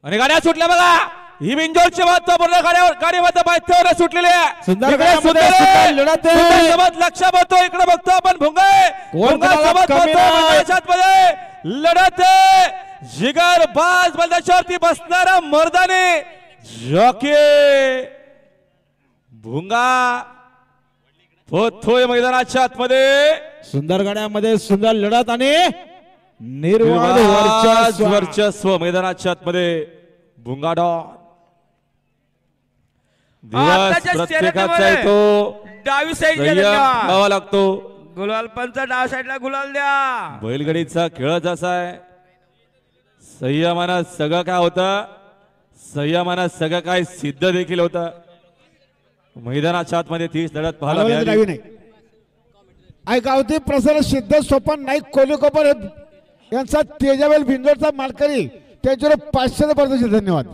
आणि गाड्या सुटल्या बघा. ही बिंजोरची महत्वपूर्ण गाडीमध्ये पायथ्यावर सुटलेली आहे. सुंदर लढत लक्ष बघतो इकडे बघतो आपण लढत जिगर बाज बंदाच्यावरती बसणारा मर्दाने जॉकी भुंगा पोथोय मैदानाच्या आतमध्ये. सुंदर गाड्यामध्ये सुंदर लढत आणि निर्वाद वर्चस्व मैदानाच्या आतमध्ये भुंगा डॉन. दिवस प्रत्येकाचा येतो डावी साईड घ्यावा लागतो. गुलाल पंच डाव्या साईडला गुलाल द्या. बैलगाडीचा खेळच असा आहे. संयमानं सगळं काय होतं, संयमानं सगळं काय सिद्ध देखील होतं. मैदानाच्या आतमध्ये 30 लढत पाहायला मिळाली. गावठी प्रसार सिद्ध सोपान नाईक कोलीकोपर यांचा तेजावेल बिंदोरचा मालकरी त्यांच्यावर 500 धन्यवाद.